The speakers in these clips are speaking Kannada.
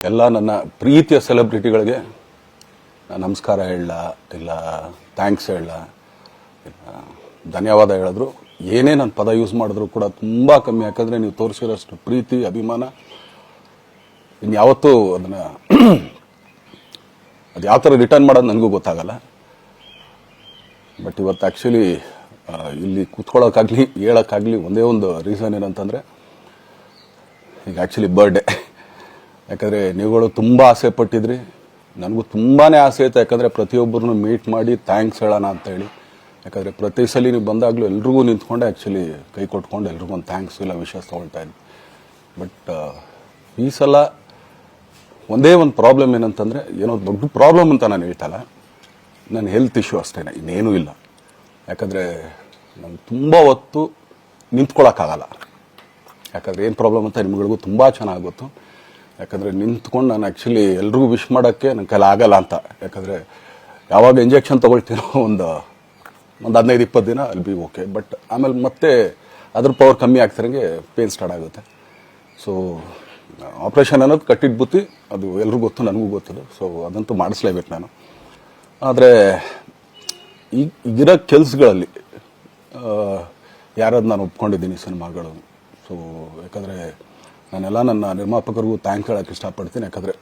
ಎಲ್ಲ ನನ್ನ ಪ್ರೀತಿಯ ಸೆಲೆಬ್ರಿಟಿಗಳಿಗೆ ನಮಸ್ಕಾರ ಹೇಳಲ್ಲ, ಇಲ್ಲ ಥ್ಯಾಂಕ್ಸ್ ಹೇಳಲ್ಲ, ಧನ್ಯವಾದ ಹೇಳಿದ್ರು, ಏನೇ ನನ್ನ ಪದ ಯೂಸ್ ಮಾಡಿದ್ರು ಕೂಡ ತುಂಬ ಕಮ್ಮಿ. ಯಾಕಂದರೆ ನೀವು ತೋರಿಸಿರೋಷ್ಟು ಪ್ರೀತಿ ಅಭಿಮಾನ ಇನ್ಯಾವತ್ತೂ ಅದನ್ನು ಅದು ಯಾವ ಥರ ರಿಟರ್ನ್ ಮಾಡೋದು ನನಗೂ ಗೊತ್ತಾಗಲ್ಲ. ಬಟ್ ಇವತ್ತು ಆ್ಯಕ್ಚುಲಿ ಇಲ್ಲಿ ಕೂತ್ಕೊಳ್ಳೋಕ್ಕಾಗಲಿ ಹೇಳೋಕ್ಕಾಗಲಿ ಒಂದೇ ಒಂದು ರೀಸನ್ ಏನಂತಂದರೆ, ಈಗ ಆ್ಯಕ್ಚುಲಿ ಬರ್ಡೇ. ಯಾಕಂದರೆ ನೀವುಗಳು ತುಂಬ ಆಸೆ ಪಟ್ಟಿದ್ರಿ, ನನಗೂ ತುಂಬಾ ಆಸೆ ಇತ್ತು. ಯಾಕಂದರೆ ಪ್ರತಿಯೊಬ್ಬರನ್ನು ಮೀಟ್ ಮಾಡಿ ಥ್ಯಾಂಕ್ಸ್ ಹೇಳೋಣ ಅಂತ ಹೇಳಿ. ಯಾಕಂದರೆ ಪ್ರತಿ ಸಲ ನೀವು ಬಂದಾಗಲೂ ಎಲ್ರಿಗೂ ನಿಂತ್ಕೊಂಡೆ ಆ್ಯಕ್ಚುಲಿ ಕೈ ಕೊಟ್ಕೊಂಡು ಎಲ್ರಿಗೂ ಒಂದು ಥ್ಯಾಂಕ್ಸ್ ಇಲ್ಲ ವಿಷಯ ತೊಗೊಳ್ತಾ ಇದ್ದೆ. ಬಟ್ ಈ ಸಲ ಒಂದೇ ಒಂದು ಪ್ರಾಬ್ಲಮ್ ಏನಂತಂದರೆ, ಏನೋ ದೊಡ್ಡ ಪ್ರಾಬ್ಲಮ್ ಅಂತ ನಾನು ಹೇಳ್ತಲ್ಲ, ನನ್ನ ಹೆಲ್ತ್ ಇಶ್ಯೂ ಅಷ್ಟೇ, ಇನ್ನೇನೂ ಇಲ್ಲ. ಯಾಕಂದರೆ ನಾನು ತುಂಬ ಹೊತ್ತು ನಿಂತ್ಕೊಳ್ಳೋಕ್ಕಾಗಲ್ಲ. ಯಾಕಂದರೆ ಏನು ಪ್ರಾಬ್ಲಮ್ ಅಂತ ನಿಮ್ಗಳಿಗೂ ತುಂಬ ಚೆನ್ನಾಗಿ ಗೊತ್ತು. ಯಾಕಂದರೆ ನಿಂತ್ಕೊಂಡು ನಾನು ಆ್ಯಕ್ಚುಲಿ ಎಲ್ರಿಗೂ ವಿಶ್ ಮಾಡೋಕ್ಕೆ ನನ್ನ ಕೈಲಿ ಆಗಲ್ಲ ಅಂತ. ಯಾಕಂದರೆ ಯಾವಾಗ ಇಂಜೆಕ್ಷನ್ ತೊಗೊಳ್ತೀನೋ ಒಂದು 15-20 ದಿನ ಅಲ್ಲಿ ಬಿ ಓಕೆ. ಬಟ್ ಆಮೇಲೆ ಮತ್ತೆ ಅದ್ರ ಪವರ್ ಕಮ್ಮಿ ಆಗ್ತಿರಂಗೆ ಪೇನ್ ಸ್ಟಾರ್ಟ್ ಆಗುತ್ತೆ. ಸೊ ಆಪ್ರೇಷನ್ ಅನ್ನೋದು ಕಟ್ಟಿಟ್ಟು ಬುತ್ತಿ, ಅದು ಎಲ್ರಿಗೂ ಗೊತ್ತು, ನನಗೂ ಗೊತ್ತದು. ಸೊ ಅದಂತೂ ಮಾಡಿಸ್ಲೇಬೇಕು ನಾನು. ಆದರೆ ಈಗಿರೋ ಕೆಲಸಗಳಲ್ಲಿ ಯಾರಾದ್ರು ನಾನು ಒಪ್ಕೊಂಡಿದ್ದೀನಿ ಸಿನಿಮಾಗಳು. ಸೊ ಯಾಕಂದರೆ ನಾನೆಲ್ಲ ನನ್ನ ನಿರ್ಮಾಪಕರಿಗೂ ಥ್ಯಾಂಕ್ಸ್ ಹೇಳೋಕ್ಕೆ ಇಷ್ಟಪಡ್ತೀನಿ. ಯಾಕಂದರೆ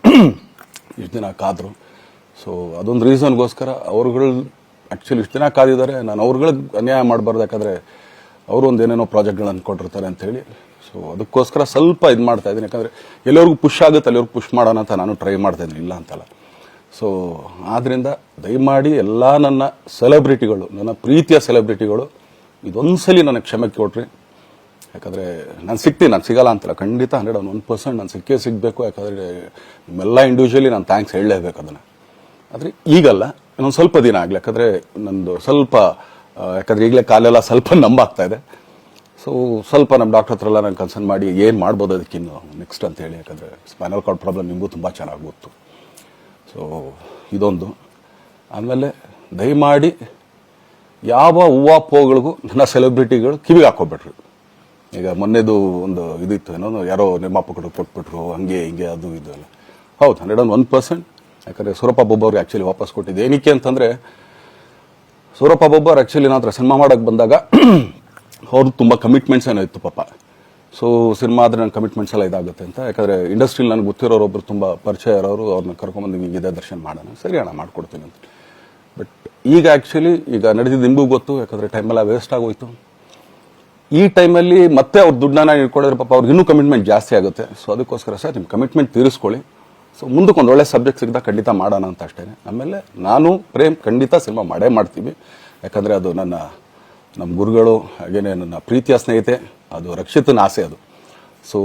ಇಷ್ಟು ದಿನ ಕಾದರು. ಸೊ ಅದೊಂದು ರೀಸನ್ಗೋಸ್ಕರ ಅವ್ರುಗಳು ಆ್ಯಕ್ಚುಲಿ ಇಷ್ಟು ದಿನ ಕಾದಿದ್ದಾರೆ, ನಾನು ಅವ್ರುಗಳಿಗೆ ಅನ್ಯಾಯ ಮಾಡಬಾರ್ದು. ಯಾಕಂದರೆ ಅವರು ಒಂದು ಏನೇನೋ ಪ್ರಾಜೆಕ್ಟ್ಗಳು ಅಂದ್ಕೊಂಡಿರ್ತಾರೆ ಅಂಥೇಳಿ. ಸೊ ಅದಕ್ಕೋಸ್ಕರ ಸ್ವಲ್ಪ ಇದು ಮಾಡ್ತಾ ಇದ್ದೀನಿ. ಯಾಕಂದರೆ ಎಲ್ಲರಿಗೂ ಪುಷ್ ಆಗುತ್ತೆ ಅಲ್ಲಿವ್ರಿಗೆ ಪುಷ್ ಮಾಡೋಣ ಅಂತ ನಾನು ಟ್ರೈ ಮಾಡ್ತಾಯಿದ್ದೀನಿ, ಇಲ್ಲ ಅಂತಲ್ಲ. ಸೊ ಆದ್ದರಿಂದ ದಯಮಾಡಿ ಎಲ್ಲ ನನ್ನ ಸೆಲೆಬ್ರಿಟಿಗಳು, ನನ್ನ ಪ್ರೀತಿಯ ಸೆಲೆಬ್ರಿಟಿಗಳು, ಇದೊಂದು ಸಲ ನನಗೆ ಕ್ಷಮೆ ಕೊಟ್ರಿ. ಯಾಕಂದರೆ ನಾನು ಸಿಗ್ತೀನಿ, ನಾನು ಸಿಗಲ್ಲ ಅಂತಲ್ಲ, ಖಂಡಿತ 101% ನಾನು ಸಿಕ್ಕೇ ಸಿಗಬೇಕು. ಯಾಕಂದರೆ ನಿಮ್ಮೆಲ್ಲ ಇಂಡಿವಿಜುವಲಿ ನಾನು ಥ್ಯಾಂಕ್ಸ್ ಹೇಳಲೇಬೇಕು ಅದನ್ನು. ಆದರೆ ಈಗಲ್ಲ, ಇನ್ನೊಂದು ಸ್ವಲ್ಪ ದಿನ ಆಗಲಿ. ಯಾಕಂದರೆ ನಂದು ಸ್ವಲ್ಪ ಯಾಕಂದರೆ ಈಗಲೇ ಕಾಲೆಲ್ಲ ಸ್ವಲ್ಪ ನಂಬಾಗ್ತಾ ಇದೆ. ಸೊ ಸ್ವಲ್ಪ ನಮ್ಮ ಡಾಕ್ಟರ್ ಹತ್ರ ಎಲ್ಲ ನಾನು ಕನ್ಸರ್ನ್ ಮಾಡಿ ಏನು ಮಾಡ್ಬೋದು ಅದಕ್ಕಿನ್ನು ನೆಕ್ಸ್ಟ್ ಅಂತ ಹೇಳಿ. ಯಾಕಂದರೆ ಸ್ಪೈನಲ್ ಕಾರ್ಡ್ ಪ್ರಾಬ್ಲಮ್ ನಿಮಗೂ ತುಂಬ ಚೆನ್ನಾಗಿ ಗೊತ್ತು. ಸೊ ಇದೊಂದು. ಆಮೇಲೆ ದಯಮಾಡಿ ಯಾವ ಹೂವಾಪೋಗಳಿಗೂ ನನ್ನ ಸೆಲೆಬ್ರಿಟಿಗಳು ಕಿವಿಗೆ ಹಾಕೋಬೇಡ್ರಿ. ಈಗ ಮೊನ್ನೆದು ಒಂದು ಇದಿತ್ತು, ಏನೋ ಯಾರೋ ನಿರ್ಮಾಪಕರು ಕೊಟ್ಬಿಟ್ರು, ಹಂಗೆ ಹಿಂಗೆ ಅದು ಇದು ಎಲ್ಲ. ಹೌದು, 101%. ಯಾಕಂದರೆ ಸೂರಪ್ಪ ಬೊಬ್ಬ ಅವ್ರಿಗೆ ಆ್ಯಕ್ಚುಲಿ ವಾಪಸ್ ಕೊಟ್ಟಿದ್ದೆ. ಏನಕ್ಕೆ ಅಂತಂದರೆ, ಸೂರಪ್ಪ ಬೊಬ್ಬ ಅವ್ರು ಆ್ಯಕ್ಚುಲಿ ನಾನು ಹತ್ರ ಸಿನಿಮಾ ಮಾಡೋಕ್ಕೆ ಬಂದಾಗ ಅವ್ರದ್ದು ತುಂಬ ಕಮಿಟ್ಮೆಂಟ್ಸ್ ಏನೋ ಇತ್ತು ಪಾಪ. ಸೊ ಸಿನಿಮಾ ಆದರೆ ನನ್ನ ಕಮಿಟ್ಮೆಂಟ್ಸ್ ಎಲ್ಲ ಇದಾಗುತ್ತೆ ಅಂತ. ಯಾಕಂದರೆ ಇಂಡಸ್ಟ್ರಿಲಿ ನನಗೆ ಗೊತ್ತಿರೋರೊಬ್ಬರು ತುಂಬ ಪರಿಚಯ ಇರೋರು, ಅವ್ರನ್ನ ಕರ್ಕೊಂಬಂದು ಹಿಂಗಿದೆ ದರ್ಶನ ಮಾಡೋಣ, ಸರಿ ಅಣ್ಣ ಮಾಡ್ಕೊಡ್ತೀನಿ ಅಂತ. ಬಟ್ ಈಗ ಆ್ಯಕ್ಚುಲಿ ಈಗ ನಡೆದಿದ್ದು ನಿಮಗೂ ಗೊತ್ತು. ಯಾಕಂದರೆ ಟೈಮೆಲ್ಲ ವೇಸ್ಟ್ ಆಗೋಯ್ತು. ಈ ಟೈಮಲ್ಲಿ ಮತ್ತೆ ಅವ್ರ ದುಡ್ಡನ್ನ ಇಟ್ಕೊಡಿದ್ರೆ ಪಾಪ ಅವ್ರಿಗೆ ಇನ್ನೂ ಕಮಿಟ್ಮೆಂಟ್ ಜಾಸ್ತಿ ಆಗುತ್ತೆ. ಸೊ ಅದಕ್ಕೋಸ್ಕರ ಸರ್ ನಿಮ್ಮ ಕಮಿಟ್ಮೆಂಟ್ ತೀರಿಸ್ಕೊಳ್ಳಿ. ಸೊ ಮುಂದಕ್ಕೆ ಒಂದು ಒಳ್ಳೆ ಸಬ್ಜೆಕ್ಟ್ ಸಿಗ್ದಾಗ ಖಂಡಿತ ಮಾಡೋಣ ಅಂತ ಅಷ್ಟೇ. ಆಮೇಲೆ ನಾನು ಪ್ರೇಮ್ ಖಂಡಿತ ಸಿನಿಮಾ ಮಾಡೇ ಮಾಡ್ತೀವಿ. ಯಾಕಂದರೆ ಅದು ನಮ್ಮ ಗುರುಗಳು, ಹಾಗೇನೆ ನನ್ನ ಪ್ರೀತಿಯ ಸ್ನೇಹಿತೆ, ಅದು ರಕ್ಷಿತನ ಆಸೆ ಅದು. ಸೊ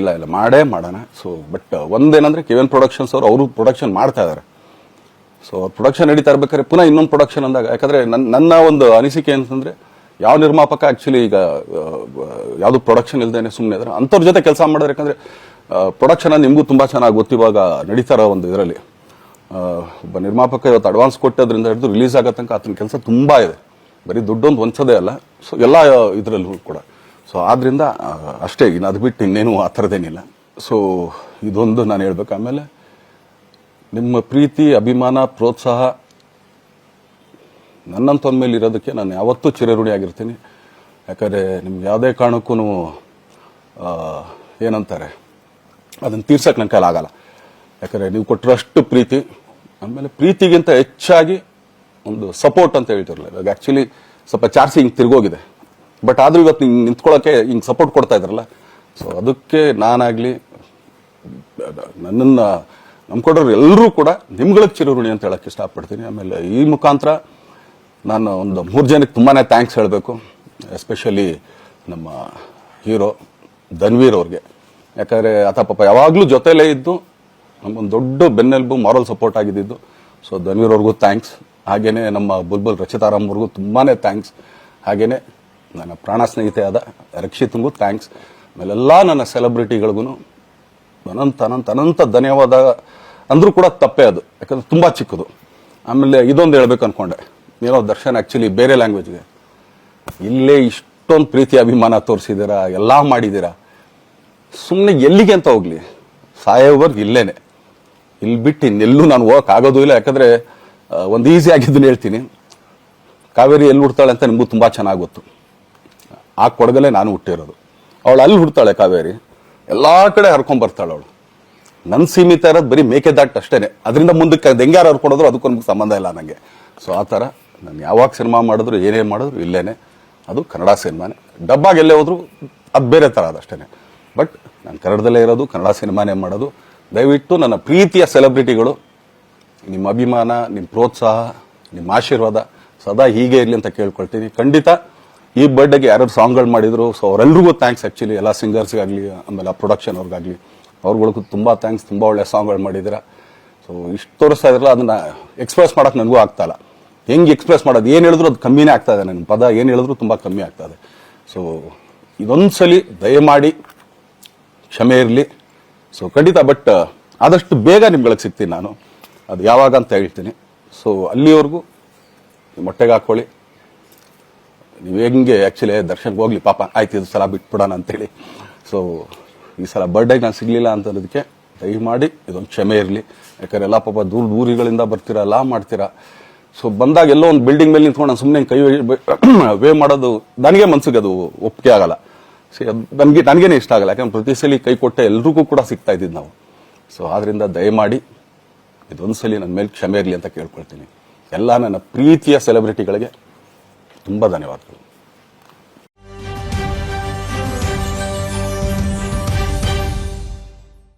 ಇಲ್ಲ ಮಾಡೇ ಮಾಡೋಣ. ಸೊ ಬಟ್ ಒಂದೇನಂದರೆ KVN ಪ್ರೊಡಕ್ಷನ್ಸ್ ಅವರು ಪ್ರೊಡಕ್ಷನ್ ಮಾಡ್ತಾ ಇದ್ದಾರೆ. ಸೊ ಅವ್ರ ಪ್ರೊಡಕ್ಷನ್ ನಡೀತಾ ಇರ್ಬೇಕಾದ್ರೆ ಪುನಃ ಇನ್ನೊಂದು ಪ್ರೊಡಕ್ಷನ್ ಅಂದಾಗ, ಯಾಕಂದರೆ ನನ್ನ ಒಂದು ಅನಿಸಿಕೆ ಅಂತಂದರೆ, ಯಾವ ನಿರ್ಮಾಪಕ ಆ್ಯಕ್ಚುಲಿ ಈಗ ಯಾವುದು ಪ್ರೊಡಕ್ಷನ್ ಇಲ್ದೇನೆ ಸುಮ್ಮನೆ ಇದ್ದಾರೆ ಅಂಥವ್ರ ಜೊತೆ ಕೆಲಸ ಮಾಡಿದ್ರೆ. ಯಾಕಂದರೆ ಪ್ರೊಡಕ್ಷನ್ ನಿಮಗೂ ತುಂಬ ಚೆನ್ನಾಗಿ ಗೊತ್ತು. ಇವಾಗ ನಡೀತಾ ಇರೋ ಒಂದು ಇದರಲ್ಲಿ ಒಬ್ಬ ನಿರ್ಮಾಪಕ ಇವತ್ತು ಅಡ್ವಾನ್ಸ್ ಕೊಟ್ಟೋದ್ರಿಂದ ಹಿಡಿದು ರಿಲೀಸ್ ಆಗೋ ತನಕ ಆತನ ಕೆಲಸ ತುಂಬ ಇದೆ. ಬರೀ ದುಡ್ಡೊಂದು ಹೊಂಚೋದೇ ಅಲ್ಲ, ಸೊ ಎಲ್ಲ ಇದರಲ್ಲೂ ಕೂಡ. ಸೊ ಆದ್ದರಿಂದ ಅಷ್ಟೇ, ಇನ್ನು ಅದು ಬಿಟ್ಟು ಇನ್ನೇನು ಆ ಥರದ್ದೇನಿಲ್ಲ. ಸೊ ಇದೊಂದು ನಾನು ಹೇಳ್ಬೇಕು. ಆಮೇಲೆ ನಿಮ್ಮ ಪ್ರೀತಿ, ಅಭಿಮಾನ, ಪ್ರೋತ್ಸಾಹ ನನ್ನಂತಂದ ಮೇಲೆ ಇರೋದಕ್ಕೆ ನಾನು ಯಾವತ್ತೂ ಚಿರಋಣಿಯಾಗಿರ್ತೀನಿ. ಯಾಕಂದರೆ ನಿಮ್ಗೆ ಯಾವುದೇ ಕಾರಣಕ್ಕೂ ಏನಂತಾರೆ ಅದನ್ನು ತೀರ್ಸೋಕ್ಕೆ ನನ್ನ ಕೈಲಾಗಲ್ಲ. ಯಾಕಂದರೆ ನೀವು ಕೊಟ್ಟಿರೋಷ್ಟು ಪ್ರೀತಿ, ಆಮೇಲೆ ಪ್ರೀತಿಗಿಂತ ಹೆಚ್ಚಾಗಿ ಒಂದು ಸಪೋರ್ಟ್ ಅಂತ ಹೇಳ್ತಿರಲ್ಲ. ಇವಾಗ ಆ್ಯಕ್ಚುಲಿ ಸ್ವಲ್ಪ ಚಾರ್ಜ್ ಹಿಂಗೆ ತಿರ್ಗೋಗಿದೆ. ಬಟ್ ಆದರೂ ಇವತ್ತು ಹಿಂಗೆ ನಿಂತ್ಕೊಳ್ಳೋಕ್ಕೆ ಹಿಂಗೆ ಸಪೋರ್ಟ್ ಕೊಡ್ತಾ ಇದ್ರಲ್ಲ. ಸೊ ಅದಕ್ಕೆ ನಾನಾಗಲಿ ನನ್ನನ್ನು ನಂಬ್ಕೊಡೋರು ಎಲ್ಲರೂ ಕೂಡ ನಿಮ್ಗಳಿಗೆ ಚಿರಋಣಿ ಅಂತ ಹೇಳೋಕ್ಕೆ ಇಷ್ಟಪಡ್ತೀನಿ. ಆಮೇಲೆ ಈ ಮುಖಾಂತರ ನಾನು ಒಂದು 3 ಜನಕ್ಕೆ ತುಂಬಾ ಥ್ಯಾಂಕ್ಸ್ ಹೇಳಬೇಕು. ಎಸ್ಪೆಷಲಿ ನಮ್ಮ ಹೀರೋ ಧನ್ವೀರ್ ಅವ್ರಿಗೆ. ಯಾಕಂದರೆ ಆತ ಪಾಪ ಯಾವಾಗಲೂ ಜೊತೆಲೇ ಇದ್ದು ನಮಗೊಂದು ದೊಡ್ಡ ಬೆನ್ನೆಲುಬು, ಮಾರಲ್ ಸಪೋರ್ಟ್ ಆಗಿದ್ದು. ಸೊ ಧನ್ವೀರ್ ಅವ್ರಿಗೂ ಥ್ಯಾಂಕ್ಸ್. ಹಾಗೆಯೇ ನಮ್ಮ ಬುಲ್ಬುಲ್ ರಚಿತಾರಾಮ್ ಅವ್ರಿಗೂ ತುಂಬಾ ಥ್ಯಾಂಕ್ಸ್. ಹಾಗೆಯೇ ನನ್ನ ಪ್ರಾಣ ಸ್ನೇಹಿತೆ ಆದ ರಕ್ಷಿತ್ಗೂ ಥ್ಯಾಂಕ್ಸ್. ಆಮೇಲೆಲ್ಲ ನನ್ನ ಸೆಲೆಬ್ರಿಟಿಗಳಿಗೂ ಅನಂತ ಧನ್ಯವಾದ ಅಂದರೂ ಕೂಡ ತಪ್ಪೇ ಅದು. ಯಾಕಂದರೆ ತುಂಬ ಚಿಕ್ಕದು. ಆಮೇಲೆ ಇದೊಂದು ಹೇಳ್ಬೇಕು ಅಂದ್ಕೊಂಡೆ, ಏನೋ ದರ್ಶನ್ ಆ್ಯಕ್ಚುಲಿ ಬೇರೆ ಲ್ಯಾಂಗ್ವೇಜ್ಗೆ ಇಲ್ಲೇ ಇಷ್ಟೊಂದು ಪ್ರೀತಿ ಅಭಿಮಾನ ತೋರಿಸಿದ್ದೀರಾ, ಎಲ್ಲ ಮಾಡಿದ್ದೀರಾ, ಸುಮ್ಮನೆ ಎಲ್ಲಿಗೆ ಅಂತ ಹೋಗ್ಲಿ. ಸಾಯೋವರೆಗೂ ಇಲ್ಲೇನೆ, ಇಲ್ಲಿ ಬಿಟ್ಟು ಇನ್ನೆಲ್ಲೂ ನಾನು ಹೋಗಕ್ ಆಗೋದು ಇಲ್ಲ. ಯಾಕಂದ್ರೆ ಒಂದು ಈಸಿ ಆಗಿದ್ದನ್ನು ಹೇಳ್ತೀನಿ, ಕಾವೇರಿ ಎಲ್ಲಿ ಹುಡ್ತಾಳೆ ಅಂತ ನಿಮಗೂ ತುಂಬಾ ಚೆನ್ನಾಗಿ ಗೊತ್ತು. ಆ ಕೊಡಗಲ್ಲೇ ನಾನು ಹುಟ್ಟಿರೋದು. ಅವಳು ಅಲ್ಲಿ ಹುಡ್ತಾಳೆ ಕಾವೇರಿ, ಎಲ್ಲಾ ಕಡೆ ಹರ್ಕೊಂಡ್ ಬರ್ತಾಳೆ ಅವಳು. ನನ್ ಸೀಮಿತ ಇರೋದು ಬರೀ ಮೇಕೆದಾಟ್ ಅಷ್ಟೇನೆ, ಅದರಿಂದ ಮುಂದಕ್ಕೆ ಹೆಂಗ್ಯಾರು ಹರ್ಕೊಡೋದ್ರು ಅದಕ್ಕೂ ನಮ್ಗೆ ಸಂಬಂಧ ಇಲ್ಲ ನಂಗೆ. ಸೊ ಆ ಥರ ನಾನು ಯಾವಾಗ ಸಿನಿಮಾ ಮಾಡಿದ್ರು ಏನೇ ಮಾಡಿದ್ರು ಇಲ್ಲೇನೆ, ಅದು ಕನ್ನಡ ಸಿನಿಮಾನೇ. ಡಬ್ಬಾಗಿ ಎಲ್ಲೇ ಹೋದ್ರು ಅದು ಬೇರೆ ಥರ ಅದಷ್ಟೇನೆ. ಬಟ್ ನಾನು ಕನ್ನಡದಲ್ಲೇ ಇರೋದು, ಕನ್ನಡ ಸಿನಿಮಾನೇ ಮಾಡೋದು. ದಯವಿಟ್ಟು ನನ್ನ ಪ್ರೀತಿಯ ಸೆಲೆಬ್ರಿಟಿಗಳು, ನಿಮ್ಮ ಅಭಿಮಾನ, ನಿಮ್ಮ ಪ್ರೋತ್ಸಾಹ, ನಿಮ್ಮ ಆಶೀರ್ವಾದ ಸದಾ ಹೀಗೆ ಇರಲಿ ಅಂತ ಕೇಳ್ಕೊಳ್ತೀನಿ. ಖಂಡಿತ ಈ ಬರ್ಡೇಗೆ ಯಾರು ಸಾಂಗ್ಗಳು ಮಾಡಿದ್ರು, ಸೊ ಅವರೆಲ್ರಿಗೂ ಥ್ಯಾಂಕ್ಸ್. ಆ್ಯಕ್ಚುಲಿ ಎಲ್ಲ ಸಿಂಗರ್ಸ್ಗಾಗಲಿ, ಆಮೇಲೆ ಆ ಪ್ರೊಡಕ್ಷನ್ ಅವ್ರಿಗಾಗಲಿ, ಅವ್ರುಗಳಿಗೂ ತುಂಬ ಥ್ಯಾಂಕ್ಸ್. ತುಂಬ ಒಳ್ಳೆ ಸಾಂಗ್ಗಳು ಮಾಡಿದ್ದೀರಾ. ಸೊ ಇಷ್ಟು ತೋರಿಸ್ತಾ ಇದ್ರಲ್ಲ, ಅದನ್ನ ಎಕ್ಸ್ಪ್ರೆಸ್ ಮಾಡೋಕೆ ನನಗೂ ಆಗ್ತಾ ಇಲ್ಲ. ಹೆಂಗೆ ಎಕ್ಸ್ಪ್ರೆಸ್ ಮಾಡೋದು, ಏನು ಹೇಳಿದ್ರು ಅದು ಕಮ್ಮಿನೇ ಆಗ್ತಾ ಇದೆ. ನನ್ನ ಪದ ಏನು ಹೇಳಿದ್ರು ತುಂಬ ಕಮ್ಮಿ ಆಗ್ತಾ ಇದೆ. ಸೊ ಇದೊಂದ್ಸಲಿ ದಯಮಾಡಿ ಕ್ಷಮೆ ಇರಲಿ. ಸೊ ಖಂಡಿತ, ಬಟ್ ಆದಷ್ಟು ಬೇಗ ನಿಮ್ಗಳಿಗೆ ಸಿಗ್ತೀನಿ ನಾನು, ಅದು ಯಾವಾಗ ಅಂತ ಹೇಳ್ತೀನಿ. ಸೊ ಅಲ್ಲಿವರೆಗೂ ಮೊಟ್ಟೆಗೆ ಹಾಕೊಳ್ಳಿ. ನೀವು ಹೆಂಗೆ ಆ್ಯಕ್ಚುಲಿ ದರ್ಶನ್ಗೆ ಹೋಗ್ಲಿ ಪಾಪ, ಆಯ್ತು ಇದು ಸಲ ಬಿಟ್ಬಿಡೋಣ ಅಂತೇಳಿ. ಸೊ ಈ ಸಲ ಬರ್ಡೇಗೆ ನಾನು ಸಿಗಲಿಲ್ಲ ಅಂತನ್ನೋದಕ್ಕೆ ದಯಮಾಡಿ ಇದೊಂದು ಕ್ಷಮೆ ಇರಲಿ. ಯಾಕಂದ್ರೆ ಎಲ್ಲ ಪಾಪ ಊರುಗಳಿಂದ ಬರ್ತೀರಾ, ಎಲ್ಲ ಮಾಡ್ತೀರಾ. ಸೊ ಬಂದಾಗ ಎಲ್ಲೋ ಒಂದು ಬಿಲ್ಡಿಂಗ್ ಮೇಲೆ ನಿಂತ್ಕೊಂಡು ನಾನು ಸುಮ್ಮನೆ ಕೈ ವೇ ಮಾಡೋದು ನನಗೆ ಮನ್ಸಿಗೆ ಅದು ಒಪ್ಪಿಗೆ ಆಗಲ್ಲ. ನನಗೇನೆ ಇಷ್ಟ ಆಗಲ್ಲ. ಯಾಕಂದ್ರೆ ಪ್ರತಿ ಸಲ ಕೈ ಕೊಟ್ಟೆ ಎಲ್ರಿಗೂ ಕೂಡ ಸಿಗ್ತಾ ಇದ್ದಿದ್ದು ನಾವು. ಸೊ ಆದ್ರಿಂದ ದಯಮಾಡಿ ಇದೊಂದ್ಸಲಿ ನನ್ನ ಮೇಲೆ ಕ್ಷಮೆ ಇರಲಿ ಅಂತ ಕೇಳ್ಕೊಳ್ತೀನಿ. ಎಲ್ಲ ನನ್ನ ಪ್ರೀತಿಯ ಸೆಲೆಬ್ರಿಟಿಗಳಿಗೆ ತುಂಬ ಧನ್ಯವಾದಗಳು.